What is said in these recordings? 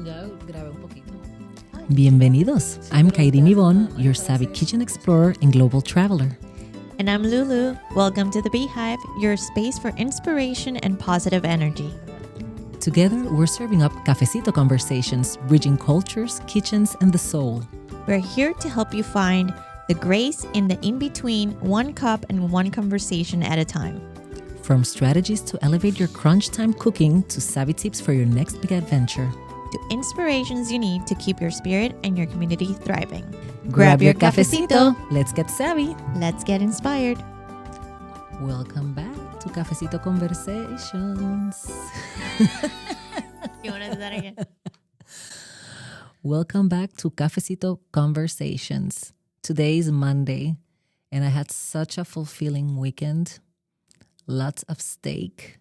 Ya grabé un poquito. Bienvenidos. I'm Kairym and Lulu, your savvy kitchen explorer and global traveler. And I'm Lulu. Welcome to the Beehive, your space for inspiration and positive energy. Together, we're serving up Cafecito Conversations, bridging cultures, kitchens, and the soul. We're here to help you find the grace in the in-between, one cup and one conversation at a time. From strategies to elevate your crunch time cooking to savvy tips for your next big adventure. To inspirations you need to keep your spirit and your community thriving. Grab your cafecito. Let's get savvy. Let's get inspired. Welcome back to Cafecito Conversations. You want to do that again? Welcome back to Cafecito Conversations. Today is Monday, and I had such a fulfilling weekend. Lots of steak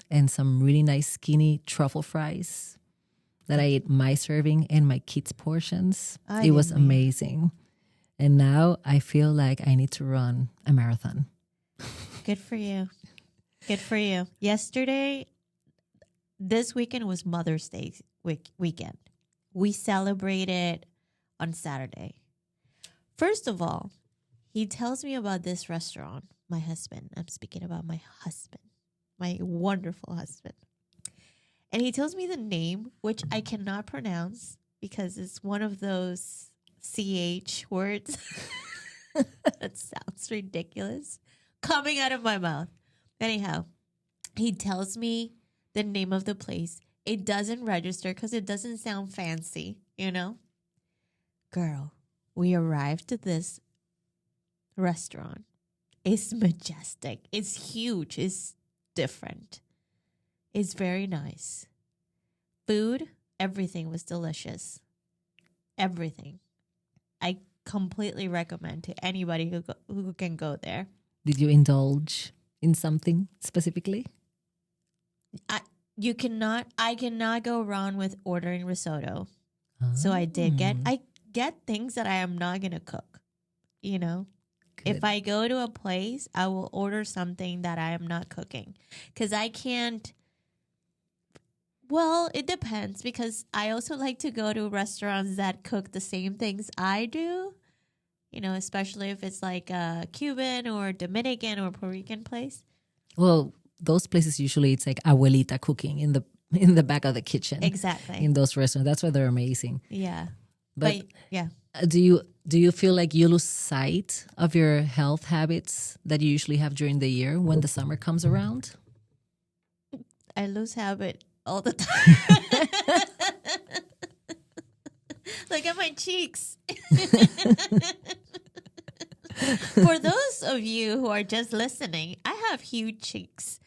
and some really nice skinny truffle fries that I ate my serving and my kids' portions. It was amazing. And now I feel like I need to run a marathon. Good for you. Good for you. This weekend was Mother's Day weekend. We celebrated on Saturday. First of all, he tells me about this restaurant, my husband. I'm speaking about my husband, my wonderful husband. And he tells me the name, which I cannot pronounce because it's one of those CH words that sounds ridiculous coming out of my mouth. Anyhow, he tells me the name of the place. It doesn't register because it doesn't sound fancy, you know? Girl, we arrived at this restaurant. It's majestic. It's huge. It's different. It's very nice. Food, everything was delicious. Everything. I completely recommend to anybody who can go there. Did you indulge in something specifically? I cannot go wrong with ordering risotto. So I get things that I am not going to cook, you know? Good. If I go to a place, I will order something that I am not cooking because I can't. Well, it depends because I also like to go to restaurants that cook the same things I do, you know, especially if it's like a Cuban or Dominican or Puerto Rican place. Well, those places usually it's like abuelita cooking in the back of the kitchen. Exactly. In those restaurants. That's why they're amazing. Yeah. But yeah. Do you feel like you lose sight of your health habits that you usually have during the year when the summer comes around? I lose habit all the time. Look at my cheeks. For those of you who are just listening, I have huge cheeks.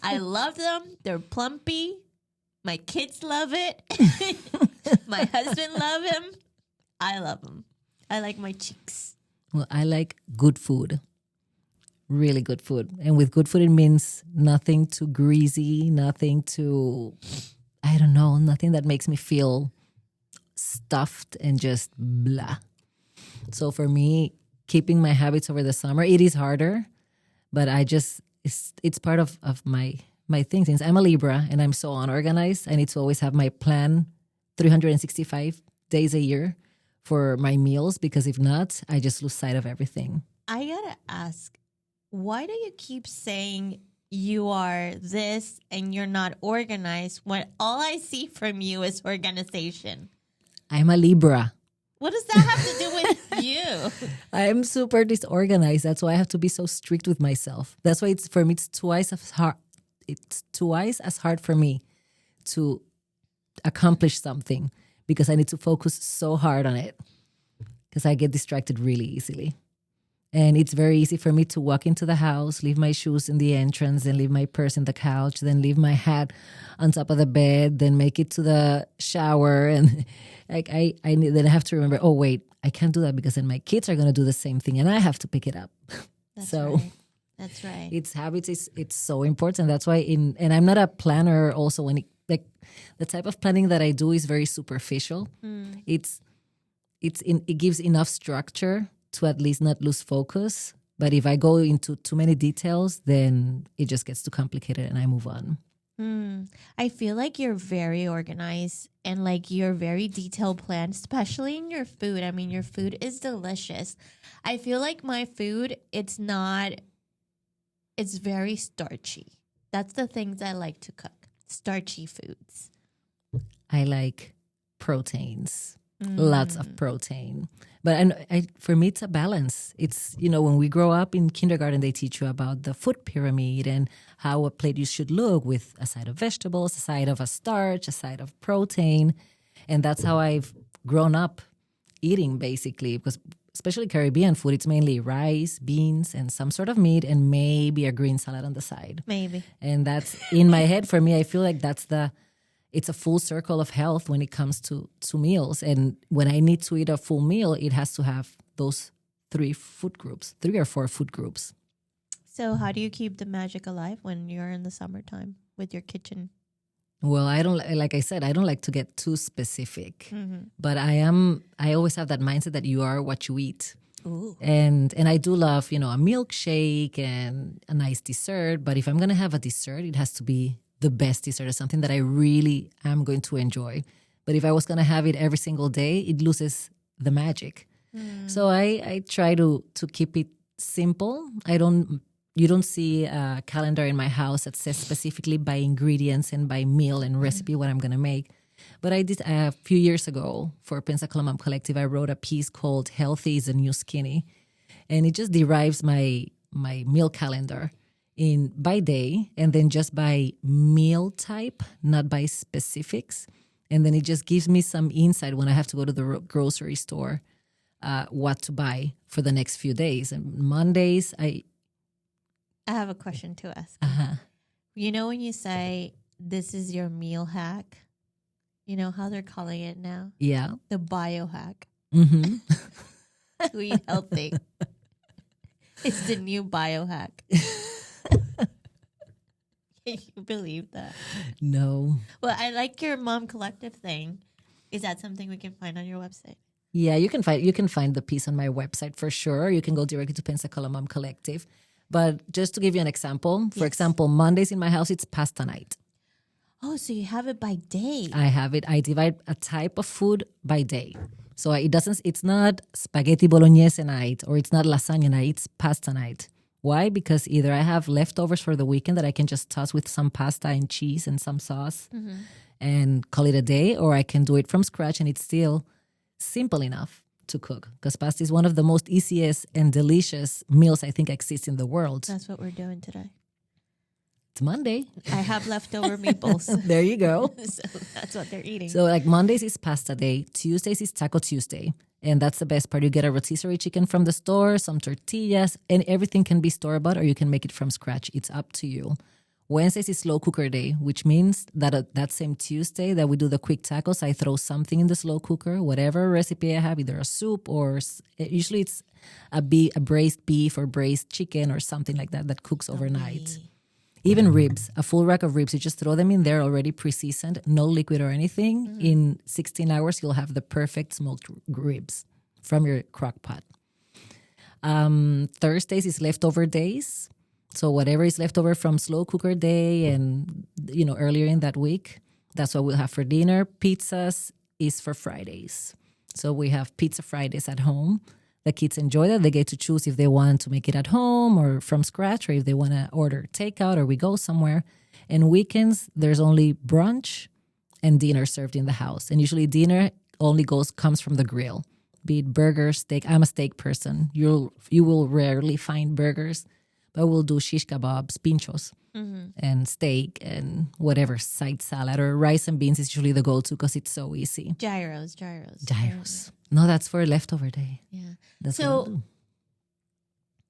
I love them. They're plumpy. My kids love it. My husband love him. I love him. I like my cheeks. Well, I like good food. Really good food. And with good food, it means nothing too greasy, nothing too, I don't know, nothing that makes me feel stuffed and just blah. So for me, keeping my habits over the summer, it is harder, but it's part of my thing. Since I'm a Libra and I'm so unorganized, I need to always have my plan 365 days a year for my meals because if not, I just lose sight of everything. I gotta ask, why do you keep saying you are this and you're not organized when all I see from you is organization? I'm a Libra. What does that have to do with you? I'm super disorganized. That's why I have to be so strict with myself. That's why it's twice as hard. It's twice as hard for me to accomplish something because I need to focus so hard on it because I get distracted really easily. And it's very easy for me to walk into the house, leave my shoes in the entrance, then leave my purse in the couch, then leave my hat on top of the bed, then make it to the shower. And like then I have to remember, oh, wait, I can't do that because then my kids are going to do the same thing and I have to pick it up. That's right. It's habits. It's so important. That's why and I'm not a planner also when the type of planning that I do is very superficial. It gives enough structure to at least not lose focus. But if I go into too many details, then it just gets too complicated and I move on. I feel like you're very organized and like you're very detailed planned, especially in your food. I mean, your food is delicious. I feel like my food, it's very starchy. That's the things I like to cook. Starchy foods. I like proteins, lots of protein. But for me, it's a balance. It's, when we grow up in kindergarten, they teach you about the food pyramid and how a plate you should look with a side of vegetables, a side of a starch, a side of protein. And that's how I've grown up eating, basically, because especially Caribbean food, it's mainly rice, beans, and some sort of meat, and maybe a green salad on the side. Maybe. And that's in my head. For me, I feel like it's a full circle of health when it comes to meals. And when I need to eat a full meal, it has to have those 3 or 4 food groups. So how do you keep the magic alive when you're in the summertime with your kitchen? Well, like I said, I don't like to get too specific, but I always have that mindset that you are what you eat. Ooh. And I do love, a milkshake and a nice dessert. But if I'm going to have a dessert, it has to be the best dessert, or something that I really am going to enjoy. But if I was going to have it every single day, it loses the magic. So I try to keep it simple. You don't see a calendar in my house that says specifically by ingredients and by meal and recipe what I'm going to make. But I did a few years ago for Pensacola Mom Collective, I wrote a piece called Healthy is the New Skinny. And it just derives my meal calendar by day and then just by meal type, not by specifics. And then it just gives me some insight when I have to go to the grocery store, what to buy for the next few days. And Mondays, I have a question to ask. You know when you say this is your meal hack, you know how they're calling it now? Yeah. The biohack. Mm-hmm. To eat healthy. It's the new biohack. Can you believe that? No. Well, I like your mom collective thing. Is that something we can find on your website? Yeah, you can find the piece on my website for sure. You can go directly to Pensacola Mom Collective. But just to give you an example, for example, Mondays in my house, it's pasta night. Oh, so you have it by day. I have it. I divide a type of food by day. So it's not spaghetti bolognese night or it's not lasagna night, it's pasta night. Why? Because either I have leftovers for the weekend that I can just toss with some pasta and cheese and some sauce and call it a day, or I can do it from scratch and it's still simple enough to cook, because pasta is one of the most easiest and delicious meals I think exists in the world. That's what we're doing today. It's Monday. I have leftover meatballs. There you go. So that's what they're eating. So like Mondays is pasta day, Tuesdays is Taco Tuesday. And that's the best part. You get a rotisserie chicken from the store, some tortillas, and everything can be store-bought or you can make it from scratch. It's up to you. Wednesdays is slow cooker day, which means that that same Tuesday that we do the quick tacos, I throw something in the slow cooker, whatever recipe I have, either a soup or usually it's a braised beef or braised chicken or something like that cooks overnight. Even ribs, a full rack of ribs, you just throw them in there already pre-seasoned, no liquid or anything. In 16 hours, you'll have the perfect smoked ribs from your crock pot. Thursdays is leftover days. So whatever is left over from slow cooker day and, earlier in that week, that's what we'll have for dinner. Pizzas is for Fridays. So we have pizza Fridays at home. The kids enjoy that. They get to choose if they want to make it at home or from scratch, or if they want to order takeout or we go somewhere. And weekends, there's only brunch and dinner served in the house. And usually dinner only comes from the grill, be it burgers, steak. I'm a steak person. You will rarely find burgers. But we'll do shish kebabs, pinchos, and steak and whatever, side salad or rice and beans is usually the go-to because it's so easy. Gyros. No, that's for leftover day. Yeah. That's what we'll do.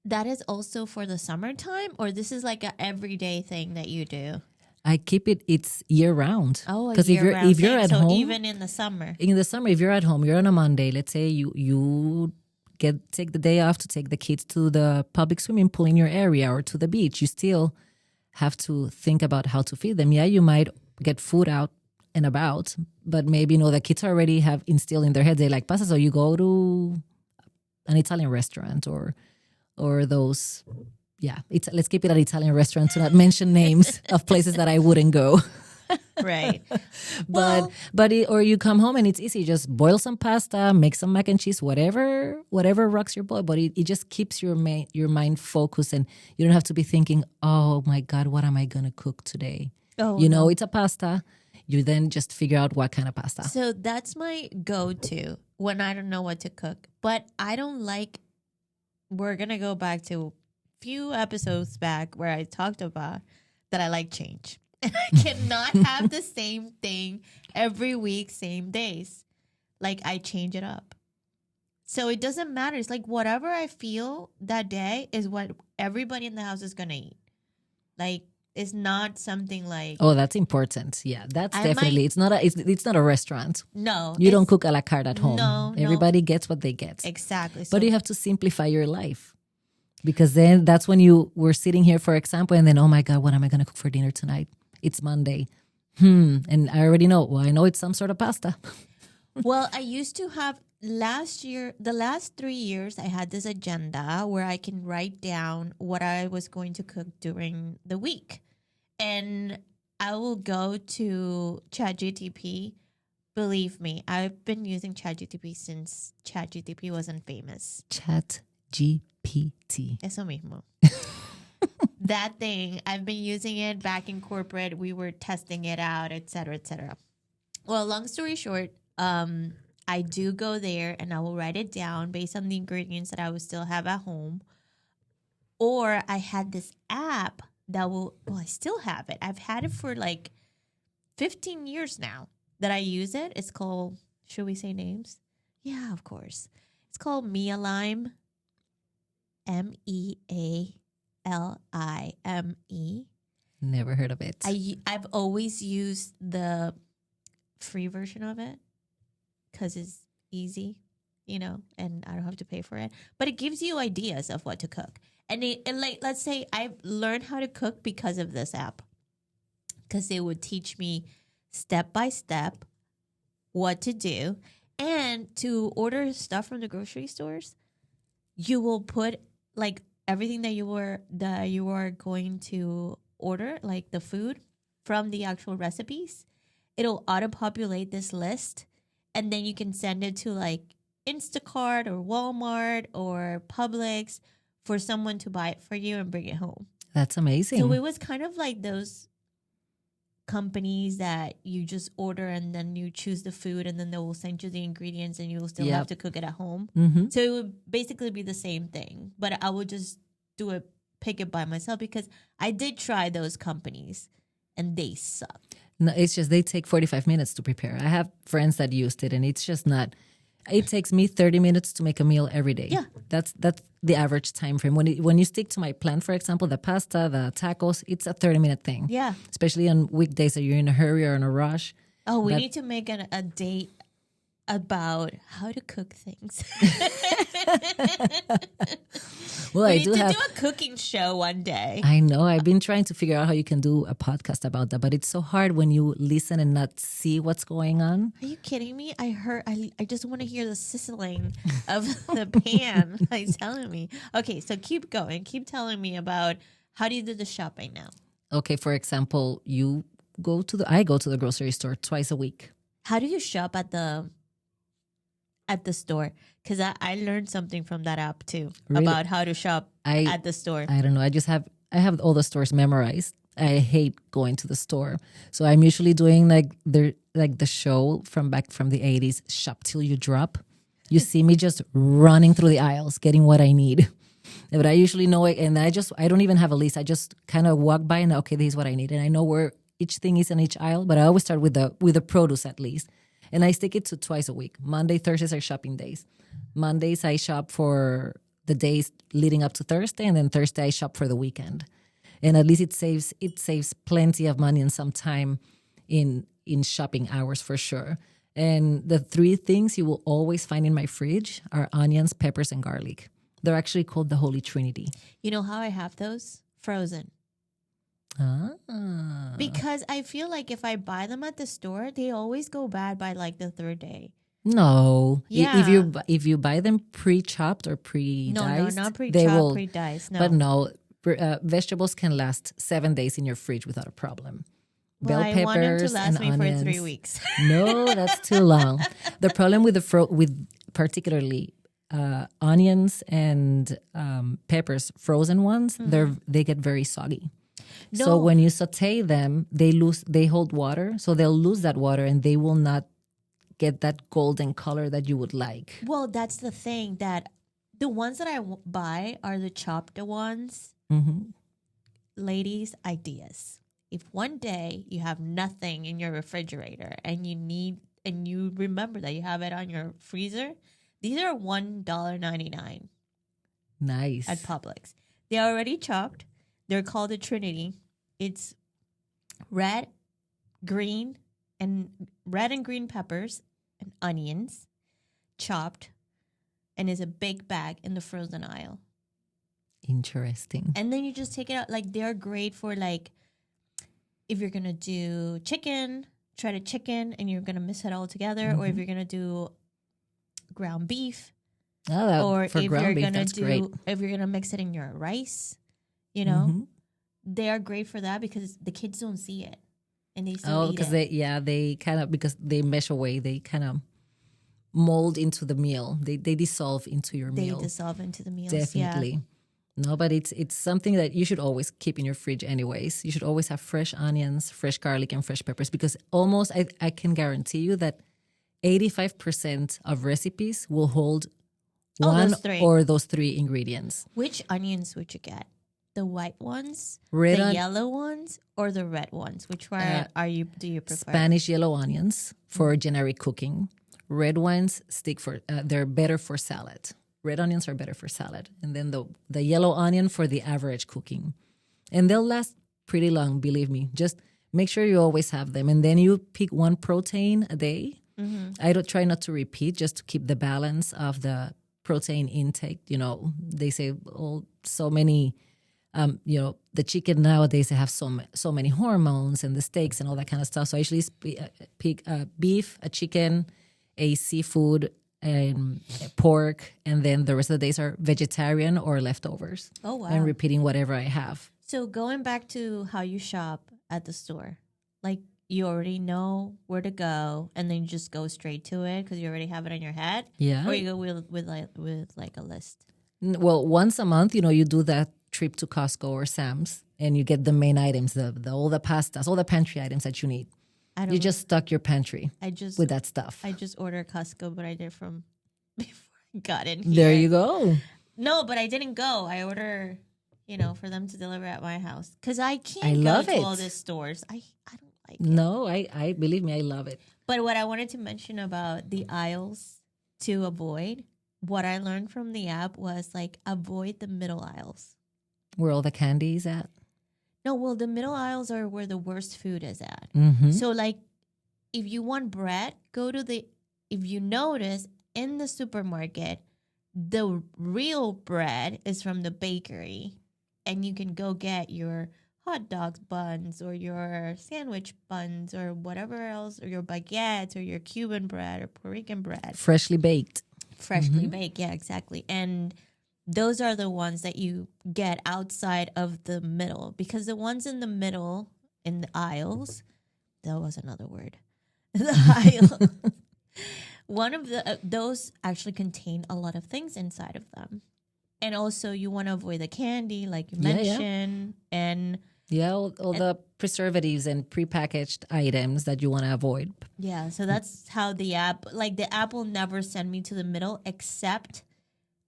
That is also for the summertime, or this is like an everyday thing that you do? I keep it's year round. Oh, because if you're at home, even in the summer. In the summer, if you're at home, you're on a Monday. Let's say you take the day off to take the kids to the public swimming pool in your area or to the beach. You still have to think about how to feed them. Yeah, you might get food out and about, but maybe the kids already have instilled in their head they like pasta, so you go to an Italian restaurant or those let's keep it an Italian restaurant to not mention names of places that I wouldn't go. Right. Or you come home and it's easy. Just boil some pasta, make some mac and cheese, whatever rocks your boat. But it just keeps your mind focused, and you don't have to be thinking, oh my God, what am I gonna cook today? It's a pasta. You then just figure out what kind of pasta. So that's my go-to when I don't know what to cook. But I don't like. We're gonna go back to a few episodes back where I talked about that I like change. And I cannot have the same thing every week, same days. Like, I change it up. So it doesn't matter. It's like whatever I feel that day is what everybody in the house is going to eat. Like, it's not something like... Oh, that's important. Yeah, that's definitely... It's not a restaurant. No. You don't cook a la carte at home. No. Everybody gets what they get. Exactly. But you have to simplify your life. Because then that's when you were sitting here, for example, and then, oh my God, what am I going to cook for dinner tonight? It's Monday. And I already know. Well, I know it's some sort of pasta. Well, I used to have the last 3 years, I had this agenda where I can write down what I was going to cook during the week. And I will go to ChatGPT. Believe me, I've been using ChatGPT since ChatGPT wasn't famous. ChatGPT. Eso mismo. That thing, I've been using it back in corporate. We were testing it out, et cetera, et cetera. Well, long story short, I do go there and I will write it down based on the ingredients that I would still have at home. Or I had this app that I still have it. I've had it for like 15 years now that I use it. It's called, should we say names? Yeah, of course. It's called Mia Lime. MEALIME. Never heard of it. I've always used the free version of it because it's easy, and I don't have to pay for it. But it gives you ideas of what to cook. And like, let's say I've learned how to cook because of this app, because it would teach me step by step what to do. And to order stuff from the grocery stores, you will put like everything that you are going to order, like the food from the actual recipes. It'll auto-populate this list, and then you can send it to like Instacart or Walmart or Publix for someone to buy it for you and bring it home. That's amazing. So it was kind of like those companies that you just order and then you choose the food and then they will send you the ingredients and you will still have to cook it at home. Mm-hmm. So it would basically be the same thing, but I would just pick it by myself because I did try those companies and they suck. No, it's just they take 45 minutes to prepare. I have friends that used it and it's just not. It takes me 30 minutes to make a meal every day. Yeah. That's the average time frame. When you stick to my plan, for example, the pasta, the tacos, it's a 30-minute thing. Yeah. Especially on weekdays that you're in a hurry or in a rush. Oh, we need to make a date about how to cook things. Well, we need to do a cooking show one day. I know. I've been trying to figure out how you can do a podcast about that, but it's so hard when you listen and not see what's going on. Are you kidding me? I just want to hear the sizzling of the pan. Like telling me. Okay, so keep going. Keep telling me about how do you do the shopping now? Okay, for example, I go to the grocery store twice a week. How do you shop at the store? Because I learned something from that app too about how to shop at the store. I don't know. I have all the stores memorized. I hate going to the store, so I'm usually doing like the show from the 80s, shop till you drop. You see me just running through the aisles, getting what I need. But I usually know it, and I don't even have a list. I just kind of walk by and okay, this is what I need, and I know where each thing is in each aisle. But I always start with the produce at least. And I stick it to twice a week. Monday, Thursdays are shopping days. Mondays, I shop for the days leading up to Thursday. And then Thursday, I shop for the weekend. And at least it saves plenty of money and some time in shopping hours for sure. And the three things you will always find in my fridge are onions, peppers, and garlic. They're actually called the Holy Trinity. You know how I have those? Frozen. Because I feel like if I buy them at the store, they always go bad by like the third day. No. Yeah. If you buy them pre-chopped or pre-diced. No, not pre-chopped, pre-diced. No. But no, Vegetables can last 7 days in your fridge without a problem. Well, Bell I want them to peppers last and me onions. for 3 weeks. No, that's too long. The problem with with particularly onions and peppers, frozen ones, they get very soggy. So No. when you saute them, they hold water, so they'll lose that water and they will not get that golden color that you would like. Well, that's the thing, that the ones that I buy are the chopped ones. Ladies, ideas. If one day you have nothing in your refrigerator and you remember that you have it on your freezer, these are $1.99 Nice. at Publix. They're already chopped. They're called a Trinity. It's red, green, and green peppers and onions chopped, and is a big bag in the frozen aisle. Interesting. And then you just take it out. Like, they're great for, like, if you're going to do chicken, shredded chicken, and you're going to mix it all together, or if you're going to do ground beef, or if you're going to do, if you're going to mix it in your rice, you know, they are great for that because the kids don't see it and they still eat because it. they kind of, because they mesh away, they kind of mold into the meal. They dissolve into your meal. They dissolve into the meals. Definitely. Yeah. No, but it's something that you should always keep in your fridge anyways. You should always have fresh onions, fresh garlic, and fresh peppers, because almost I can guarantee you that 85% of recipes will hold one or those three ingredients. Which onions would you get? The white ones, yellow ones, or the red ones? Which one do you prefer? Spanish yellow onions for generic cooking. Red ones they're better for salad. Red onions are better for salad. And then the yellow onion for the average cooking. And they'll last pretty long, believe me. Just make sure you always have them. And then you pick one protein a day. I don't try not to repeat, just to keep the balance of the protein intake. You know, they say so many, the chicken nowadays, they have so many hormones, and the steaks and all that kind of stuff. So I usually pick beef, a chicken, a seafood, and pork, and then the rest of the days are vegetarian or leftovers. Oh, wow. And repeating whatever I have. So going back to how you shop at the store, like, you already know where to go, and then you just go straight to it because you already have it in your head? Yeah. Or you go with like a list? Well, once a month, you do that trip to Costco or Sam's, and you get the main items, all the pastas, all the pantry items that you need. You just stock your pantry with that stuff. I just ordered Costco, but I did from before I got in here. There you go. No, but I didn't go. I order, for them to deliver at my house because I can't go to all these stores. I don't like it. No, I believe me, I love it. But what I wanted to mention about the aisles to avoid, what I learned from the app was, like, avoid the middle aisles. Where all the candy is at? No, well, the middle aisles are where the worst food is at. So, like, if you want bread, if you notice in the supermarket, the real bread is from the bakery, and you can go get your hot dogs buns or your sandwich buns or whatever else, or your baguettes or your Cuban bread or Puerto Rican bread. Freshly baked. Freshly baked, yeah, exactly. And those are the ones that you get outside of the middle, because the ones in the middle, in the aisles, that was another word, the aisle, one of those actually contain a lot of things inside of them. And also you want to avoid the candy, like you mentioned, and all the preservatives and prepackaged items that you want to avoid. Yeah, so that's how the app will never send me to the middle, except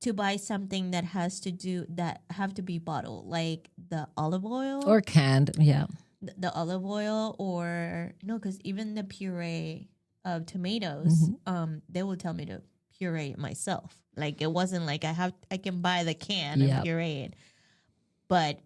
to buy something that have to be bottled, like the olive oil or canned. Yeah, the olive oil, or no, because even the puree of tomatoes, they will tell me to puree it myself. Like, it wasn't like I can buy the can and puree it, but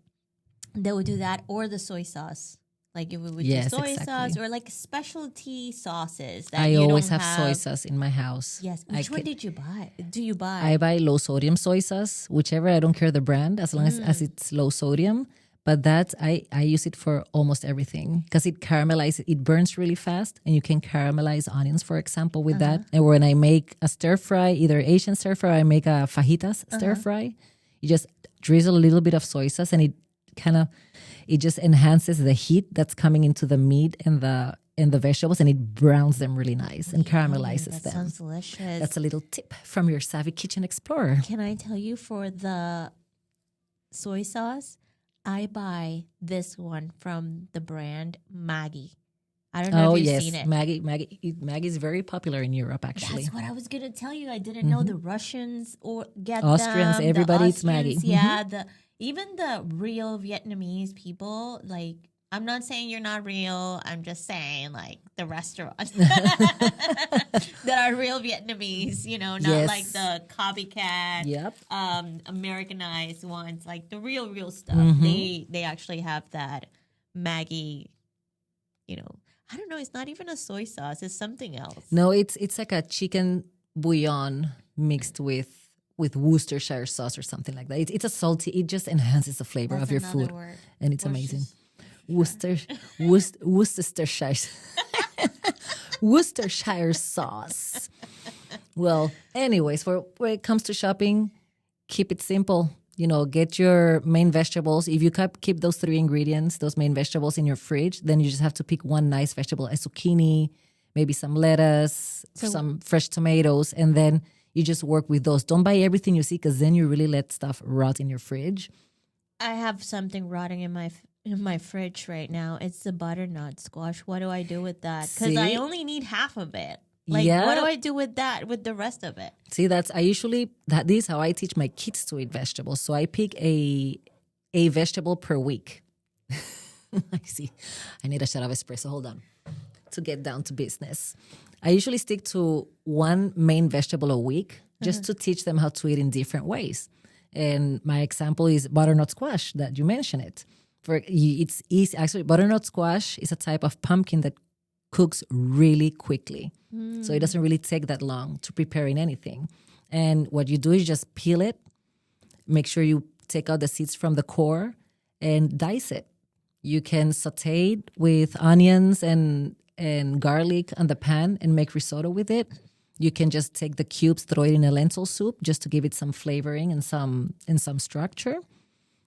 they would do that, or the soy sauce. Like, if we would do soy sauce, or like specialty sauces that I always have soy sauce in my house. Yes. Which one did you buy? Do you buy? I buy low sodium soy sauce, whichever. I don't care the brand, as long as it's low sodium. But that I use it for almost everything, because it caramelizes. It burns really fast, and you can caramelize onions, for example, with that. And when I make a stir fry, either Asian stir fry, or I make a fajitas stir fry, you just drizzle a little bit of soy sauce, and it just enhances the heat that's coming into the meat and the vegetables, and it browns them really nice and caramelizes That them. sounds delicious. That's a little tip from your savvy kitchen explorer. Can I tell you, for the soy sauce, I buy this one from the brand Maggi. I don't know if you've seen it. Maggie's very popular in Europe, actually. That's what I was gonna tell you. I didn't know the Russians or get Austrians, them. everybody The eats Maggi. Austrians, yeah, even the real Vietnamese people. Like, I'm not saying you're not real. I'm just saying, like, the restaurants that are real Vietnamese. You know, not Yes. like the copycat, Yep. Americanized ones. Like the real stuff. Mm-hmm. They actually have that Maggi. You know, I don't know. It's not even a soy sauce. It's something else. No, it's like a chicken bouillon mixed with Worcestershire sauce or something like that. It's a salty. It just enhances the flavor That's of your another food, word. and it's amazing. Worcestershire Worcestershire sauce. Well, anyways, when it comes to shopping, keep it simple. You know, get your main vegetables. If you keep those 3 ingredients, those main vegetables in your fridge, then you just have to pick one nice vegetable, a zucchini, maybe some lettuce, some fresh tomatoes, and then you just work with those. Don't buy everything you see, because then you really let stuff rot in your fridge. I have something rotting in my fridge right now. It's the butternut squash. What do I do with that? Because I See? only need half of it. Like, Yeah. what do I do with that, with the rest of it? See, this is how I teach my kids to eat vegetables. So I pick a vegetable per week. I see. I need a shot of espresso. Hold on. To get down to business. I usually stick to one main vegetable a week just to teach them how to eat in different ways. And my example is butternut squash that you mentioned it. It's easy. Actually, butternut squash is a type of pumpkin that cooks really quickly. So it doesn't really take that long to prepare in anything. And what you do is just peel it, make sure you take out the seeds from the core, and dice it. You can saute it with onions and garlic on the pan and make risotto with it. You can just take the cubes, throw it in a lentil soup just to give it some flavoring and some structure.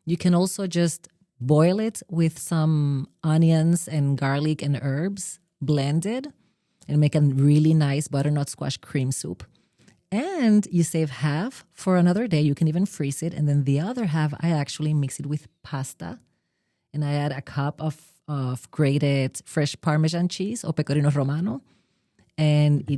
You can also just boil it with some onions and garlic and herbs, blended, and make a really nice butternut squash cream soup. And you save half for another day. You can even freeze it. And then the other half, I actually mix it with pasta. And I add a cup of grated fresh Parmesan cheese or pecorino romano. And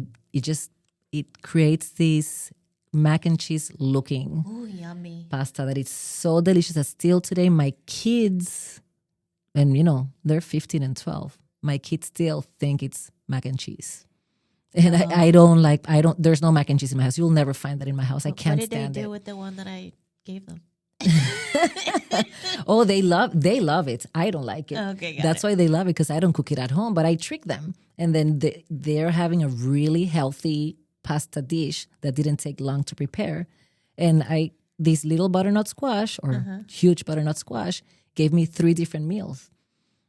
it creates this mac and cheese looking Oh, yummy. pasta that is so delicious that still today my kids, and you know, they're 15 and 12, my kids still think it's mac and cheese. And there's no mac and cheese in my house. You'll never find that in my house. I can't stand it. What did they do with the one that I gave them? Oh, they love it. I don't like it. Okay, got That's why they love it, because I don't cook it at home, but I trick them. And then they're having a really healthy pasta dish that didn't take long to prepare. And this little butternut squash or huge butternut squash gave me 3 different meals.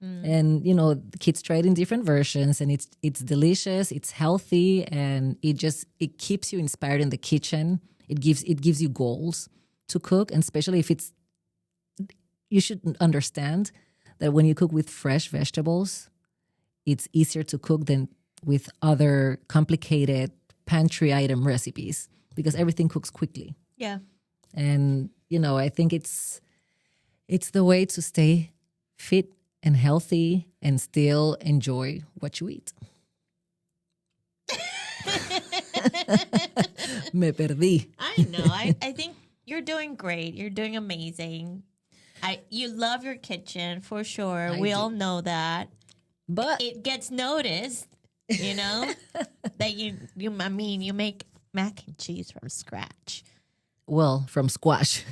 And, you know, kids try it in different versions, and it's delicious, it's healthy, and it keeps you inspired in the kitchen. It gives you goals to cook, and especially if you should understand that when you cook with fresh vegetables, it's easier to cook than with other complicated pantry item recipes, because everything cooks quickly. Yeah. And, you know, I think it's the way to stay fit and healthy and still enjoy what you eat. Me perdí. I know. I think you're doing great. You're doing amazing. You love your kitchen for sure. We all know that. But it gets noticed, you know, that you make mac and cheese from scratch. Well, from squash.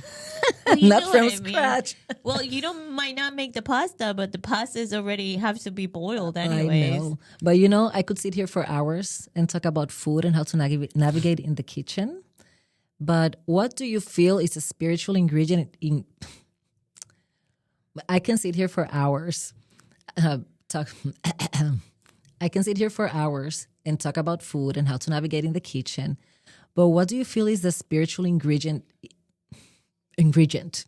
Well, you Not know from what I mean. scratch. Well, you might not make the pasta, but the pastas already have to be boiled anyways. I know. But, you know, I could sit here for hours and talk about food and how to navigate in the kitchen. But what do you feel is a spiritual ingredient in... I can sit here for hours. I can sit here for hours and talk about food and how to navigate in the kitchen. But what do you feel is the spiritual ingredient? ingredient.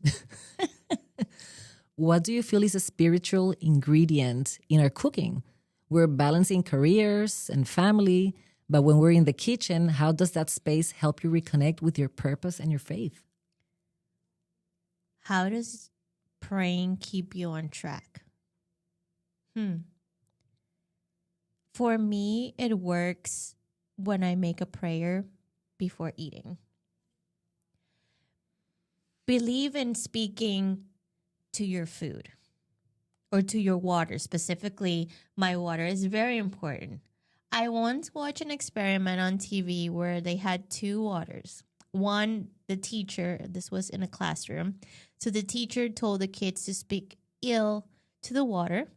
What do you feel is a spiritual ingredient in our cooking? We're balancing careers and family, but when we're in the kitchen, how does that space help you reconnect with your purpose and your faith? How does praying keep you on track? For me, it works when I make a prayer before eating. Believe in speaking to your food or to your water. Specifically, my water is very important. I once watched an experiment on TV where they had two waters. One, the teacher, this was in a classroom. So the teacher told the kids to speak ill to the water,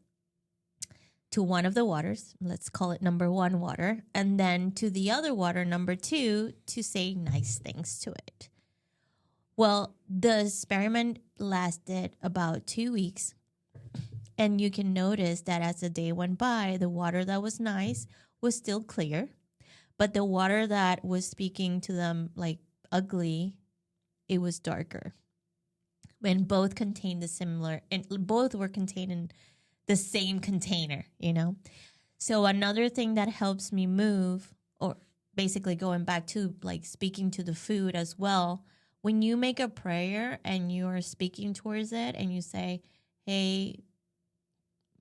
to one of the waters, let's call it number one water, and then to the other water, number two, to say nice things to it. Well, the experiment lasted about 2 weeks, and you can notice that as the day went by, the water that was nice was still clear, but the water that was speaking to them like ugly, it was darker. And both contained the similar, and both were contained in the same container, you know? So another thing that helps me move, or basically going back to like speaking to the food as well, when you make a prayer and you are speaking towards it and you say, hey,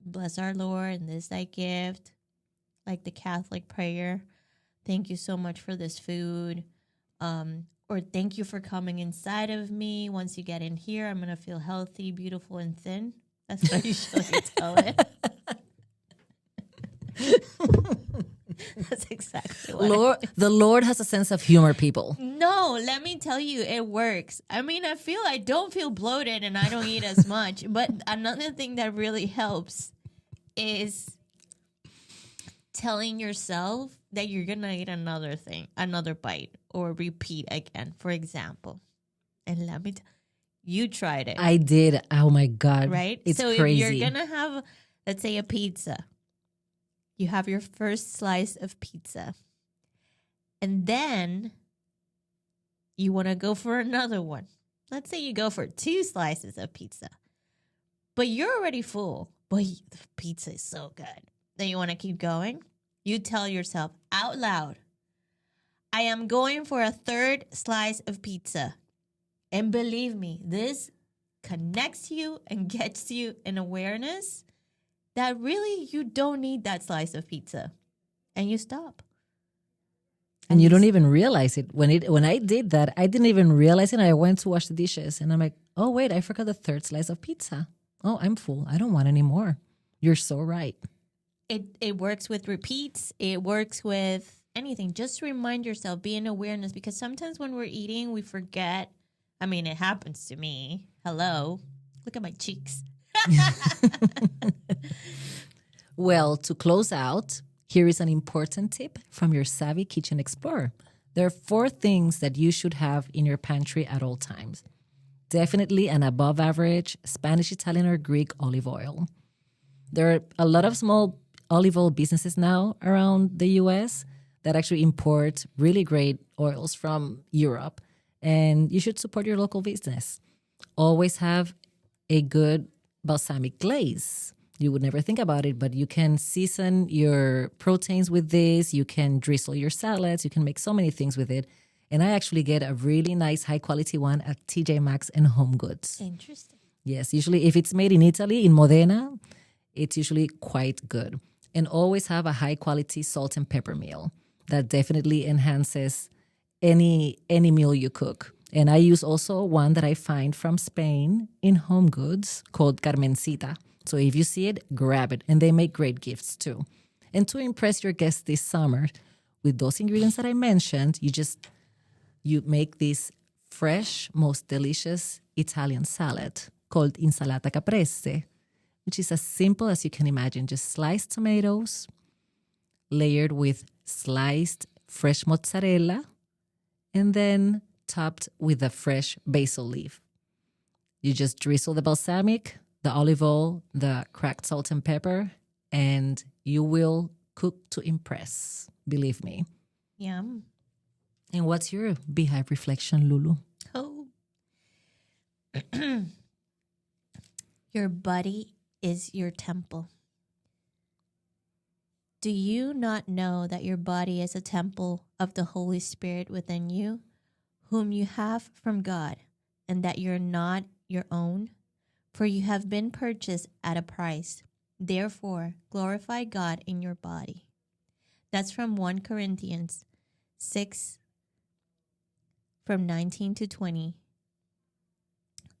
bless our Lord and this thy gift, like the Catholic prayer, thank you so much for this food, or thank you for coming inside of me. Once you get in here, I'm going to feel healthy, beautiful, and thin. That's what I usually tell it. That's exactly what The Lord has a sense of humor, people. No, let me tell you, it works. I mean, I don't feel bloated and I don't eat as much. But another thing that really helps is telling yourself that you're going to eat another bite, or repeat again, for example. And let me you tried it. I did. Oh my God. Right? It's so crazy. if you're going to have, let's say, a pizza, you have your first slice of pizza. And then you want to go for another one. Let's say you go for 2 slices of pizza. But you're already full. But the pizza is so good. Then you want to keep going. You tell yourself out loud, I am going for a 3rd slice of pizza. And believe me, this connects you and gets you in awareness that really you don't need that slice of pizza. And you stop. And you don't even realize it. When I did that, I didn't even realize it. I went to wash the dishes and I'm like, oh, wait, I forgot the 3rd slice of pizza. Oh, I'm full. I don't want any more. You're so right. It works with repeats. It works with anything. Just remind yourself, be in awareness, because sometimes when we're eating, we forget. I mean, it happens to me. Hello. Look at my cheeks. Well, to close out, here is an important tip from your savvy kitchen explorer. There are 4 things that you should have in your pantry at all times. Definitely an above average Spanish, Italian, or Greek olive oil. There are a lot of small olive oil businesses now around the US that actually import really great oils from Europe, and you should support your local business. Always have a good balsamic glaze. You would never think about it, but you can season your proteins with this. You can drizzle your salads. You can make so many things with it. And I actually get a really nice high quality one at TJ Maxx and Home Goods. Interesting. Yes, usually if it's made in Italy, in Modena, it's usually quite good. And always have a high quality salt and pepper meal. That definitely enhances any meal you cook. And I use also one that I find from Spain in Home Goods called Carmencita. So if you see it, grab it. And they make great gifts too. And to impress your guests this summer, with those ingredients that I mentioned, you make this fresh, most delicious Italian salad called insalata caprese, which is as simple as you can imagine. Just sliced tomatoes, layered with sliced fresh mozzarella, and then topped with a fresh basil leaf. You just drizzle the balsamic, the olive oil, the cracked salt and pepper, and you will cook to impress. Believe me. Yum. And what's your beehive reflection, Lulu? Oh, Your body is your temple. Do you not know that your body is a temple of the Holy Spirit within you, whom you have from God, and that you're not your own? For you have been purchased at a price. Therefore, glorify God in your body. That's from 1 Corinthians 6, from 19 to 20.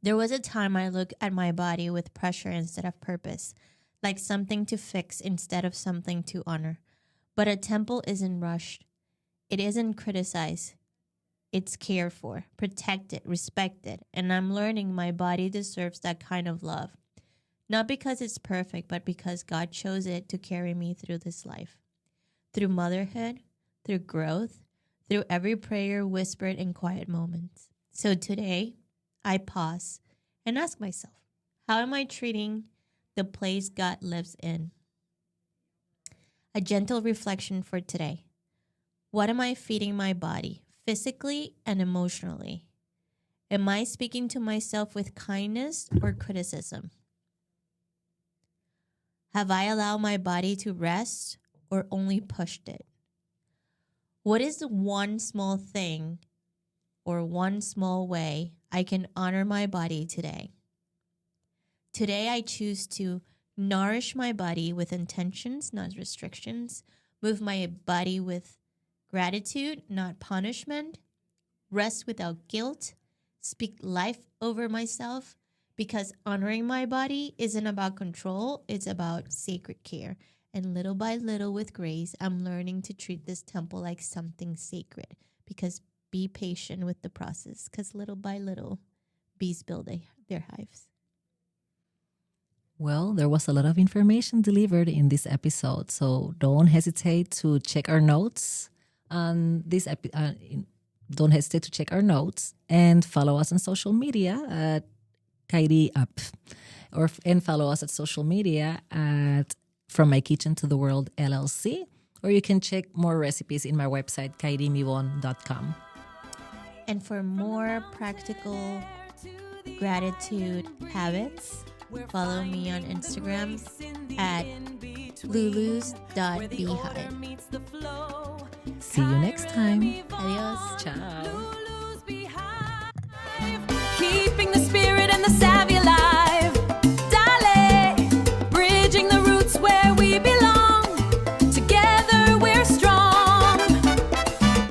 There was a time I looked at my body with pressure instead of purpose, like something to fix instead of something to honor. But a temple isn't rushed. It isn't criticized. It's cared for, protected, respected, and I'm learning my body deserves that kind of love. Not because it's perfect, but because God chose it to carry me through this life. Through motherhood, through growth, through every prayer whispered in quiet moments. So today, I pause and ask myself, how am I treating the place God lives in? A gentle reflection for today. What am I feeding my body, physically and emotionally? Am I speaking to myself with kindness or criticism? Have I allowed my body to rest or only pushed it? What is the one small thing or one small way I can honor my body today? Today, I choose to nourish my body with intentions, not restrictions. Move my body with gratitude, not punishment. Rest without guilt. Speak life over myself, because honoring my body isn't about control. It's about sacred care. And little by little, with grace, I'm learning to treat this temple like something sacred. Because be patient with the process, because little by little, bees build their hives. Well, there was a lot of information delivered in this episode, so don't hesitate to check our notes on this don't hesitate to check our notes and follow us on social media at Kairi Up, and follow us at social media at From My Kitchen to the World LLC, or you can check more recipes in my website kairymivon.com. And for more practical gratitude habits, follow me on Instagram at lulus.beehive. See you next time. Adios. Ciao.